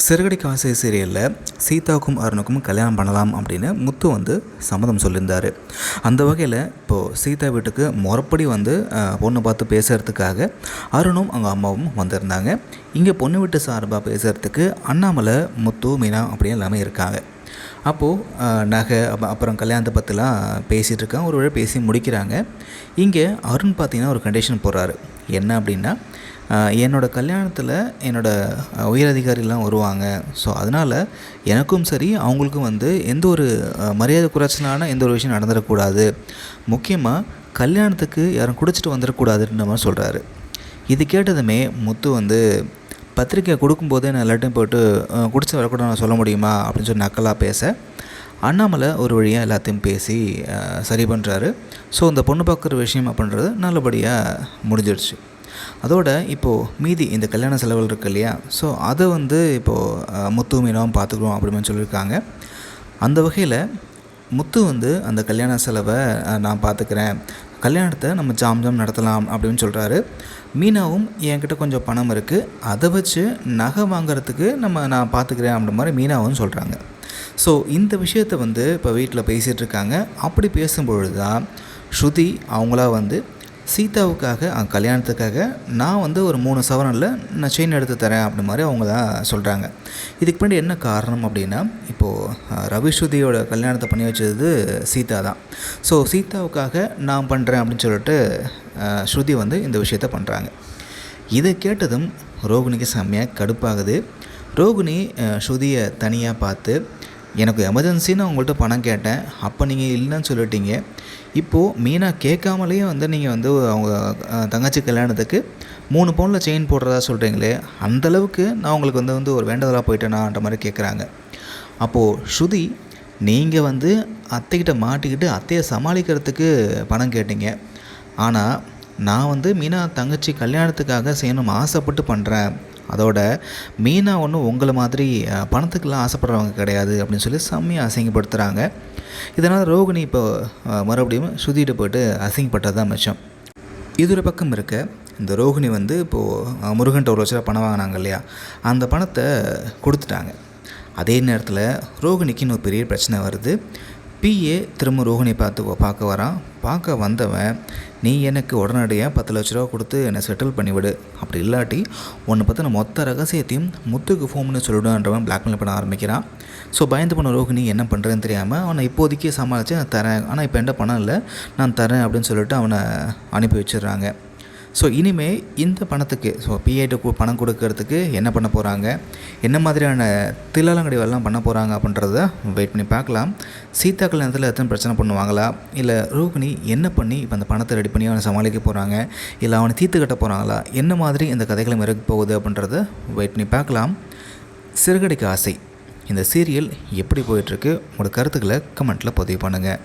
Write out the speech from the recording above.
சிறகடிக்க ஆசை சீரியலில் சீதாவுக்கும் அருணுக்கும் கல்யாணம் பண்ணலாம் அப்படின்னு முத்து வந்து சம்மதம் சொல்லியிருந்தார். அந்த வகையில் இப்போது சீதா வீட்டுக்கு முறைப்படி வந்து பொண்ணு பார்த்து பேசுகிறதுக்காக அருணும் அவங்க அம்மாவும் வந்திருந்தாங்க. இங்கே பொண்ணு வீட்டு சார்பாக பேசுகிறதுக்கு அண்ணாமலை, முத்து, மீனா அப்படி எல்லாமே இருக்காங்க. அப்போது நகை அப்புறம் கல்யாணத்தை பற்றிலாம் பேசிகிட்டு இருக்காங்க. ஒரு வழி பேசி முடிக்கிறாங்க. இங்கே அருண் பார்த்திங்கன்னா ஒரு கண்டிஷன் போடுறாரு. என்ன அப்படின்னா, என்னோடய கல்யாணத்தில் என்னோடய உயரதிகாரிலாம் வருவாங்க. ஸோ அதனால் எனக்கும் சரி அவங்களுக்கும் வந்து எந்த ஒரு மரியாதை குறைச்சலான எந்த ஒரு விஷயம் நடந்துடக்கூடாது. முக்கியமாக கல்யாணத்துக்கு யாரும் குடிச்சிட்டு வந்துடக்கூடாதுன்ற மாதிரி சொல்கிறாரு. இது கேட்டதுமே முத்து வந்து பத்திரிக்கை கொடுக்கும்போதே நான் எல்லாத்தையும் போய்ட்டு குடிச்சு வரக்கூடாது நான் சொல்ல முடியுமா அப்படின்னு சொல்லி நக்கலாக பேச, அண்ணாமலை ஒரு வழியாக எல்லாத்தையும் பேசி சரி பண்ணுறாரு. ஸோ இந்த பொண்ணு பார்க்குற விஷயம் அப்படின்றது நல்லபடியாக முடிஞ்சிடுச்சு. அதோட இப்போது மீதி இந்த கல்யாண செலவுகள் இருக்குது இல்லையா, ஸோ அதை வந்து இப்போது முத்து, மீனாவும் பார்த்துக்குறோம் அப்படின்னு சொல்லியிருக்காங்க. அந்த வகையில் முத்து வந்து அந்த கல்யாண செலவை நான் பார்த்துக்கிறேன், கல்யாணத்தை நம்ம ஜாம் நடத்தலாம் அப்படின்னு சொல்கிறாரு. மீனாவும் என்கிட்ட கொஞ்சம் பணம் இருக்குது, அதை வச்சு நகை வாங்கிறதுக்கு நான் பார்த்துக்கிறேன் அப்படின்ற மாதிரி மீனாவும் சொல்கிறாங்க. ஸோ இந்த விஷயத்தை வந்து இப்போ வீட்டில் பேசிகிட்டு இருக்காங்க. அப்படி பேசும்பொழுது தான் ஸ்ருதி அவங்களா வந்து சீதாவுக்காக கல்யாணத்துக்காக நான் வந்து ஒரு 3 சவரனில் நான் செயின் எடுத்து தரேன் அப்படி மாதிரி அவங்க தான் சொல்கிறாங்க. இதுக்கு பின்னாடி என்ன காரணம் அப்படின்னா, இப்போது ரவி ஸ்ருதியோட கல்யாணத்தை பண்ணி வச்சது சீதா தான். ஸோ சீதாவுக்காக நான் பண்ணுறேன் அப்படின்னு சொல்லிட்டு ஸ்ருதி வந்து இந்த விஷயத்த பண்ணுறாங்க. இதை கேட்டதும் ரோகிணிக்கு செம்மையாக கடுப்பாகுது. ரோகிணி ஸ்ருதியை தனியாக பார்த்து, எனக்கு எமர்ஜென்சின்னு உங்கள்கிட்ட பணம் கேட்டேன், அப்போ நீங்கள் இல்லைன்னு சொல்லிட்டீங்க. இப்போது மீனா கேட்காமலேயே வந்து நீங்கள் வந்து அவங்க தங்கச்சி கல்யாணத்துக்கு 3 பவுனில் செயின் போடுறதா சொல்கிறீங்களே, அந்தளவுக்கு நான் உங்களுக்கு வந்து ஒரு வேண்டுதலாக போயிட்டேனான்ற மாதிரி கேட்குறாங்க. அப்போது ஸ்ருதி, நீங்கள் வந்து அத்தைக்கிட்ட மாட்டிக்கிட்டு அத்தையை சமாளிக்கிறதுக்கு பணம் கேட்டீங்க, ஆனால் நான் வந்து மீனா தங்கச்சி கல்யாணத்துக்காக செய்யணும் ஆசைப்பட்டு பண்ணுறேன், அதோட மீனா ஒன்றும் உங்களை மாதிரி பணத்துக்கெல்லாம் ஆசைப்படுறவங்க கிடையாது அப்படின்னு சொல்லி செம்மையாக அசிங்கப்படுத்துகிறாங்க. இதனால் ரோகிணி இப்போ மறுபடியும் ஸ்ருதிகிட்ட போய்ட்டு அசிங்கப்பட்டது தான் மிச்சம். இது ஒரு பக்கம் இருக்க, இந்த ரோகிணி வந்து இப்போது முருகன்ட்ட 1 லட்ச ரூபா பணம் வாங்கினாங்க இல்லையா, அந்த பணத்தை கொடுத்துட்டாங்க. அதே நேரத்தில் ரோகிணிக்கு இன்னொரு பெரிய பிரச்சனை வருது. பிஏ திரும்ப ரோகிணி பார்க்க வரான். பார்க்க வந்தவன், நீ எனக்கு உடனடியாக 10 லட்ச ரூபா கொடுத்து என்னை செட்டில் பண்ணிவிடு, அப்படி இல்லாட்டி உன்னை பற்றின மொத்த ரகசியத்தையும் முத்துக்கு ஃபோன் பண்ணி சொல்லிவிடுன்றவன் பிளாக்மெயில் பண்ண ஆரம்பிக்கிறான். ஸோ பயந்து போன ரோகிணி என்ன பண்ணுறதுன்னு தெரியாமல் அவனை இப்போதைக்கு சமாளித்து நான் தரேன், ஆனால் இப்போ என்கிட்ட பணம் இல்லை, நான் தரேன் அப்படின்னு சொல்லிட்டு அவனை அனுப்பி வச்சிடுறாங்க. ஸோ இனிமேல் இந்த பணத்துக்கு பிஐட்டு பணம் கொடுக்கறதுக்கு என்ன பண்ண போகிறாங்க, என்ன மாதிரியான தில்லாலங்கடிவெல்லாம் பண்ண போகிறாங்க அப்படின்றத வெயிட் பண்ணி பார்க்கலாம். சீதா கல்யாணத்தில் எத்தனை பிரச்சனை பண்ணுவாங்களா, இல்லை ரோகிணி என்ன பண்ணி இப்போ அந்த பணத்தை ரெடி பண்ணி அவனை சமாளிக்க போகிறாங்க, இல்லை அவனை தீர்த்து கட்ட போகிறாங்களா, என்ன மாதிரி இந்த கதைகளும் இருக்க போகுது அப்படின்றத வெயிட் பண்ணி பார்க்கலாம். சிறகடிக்க ஆசை இந்த சீரியல் எப்படி போயிட்டுருக்கு, உங்களோட கருத்துக்களை கமெண்ட்டில் பதிவு பண்ணுங்கள்.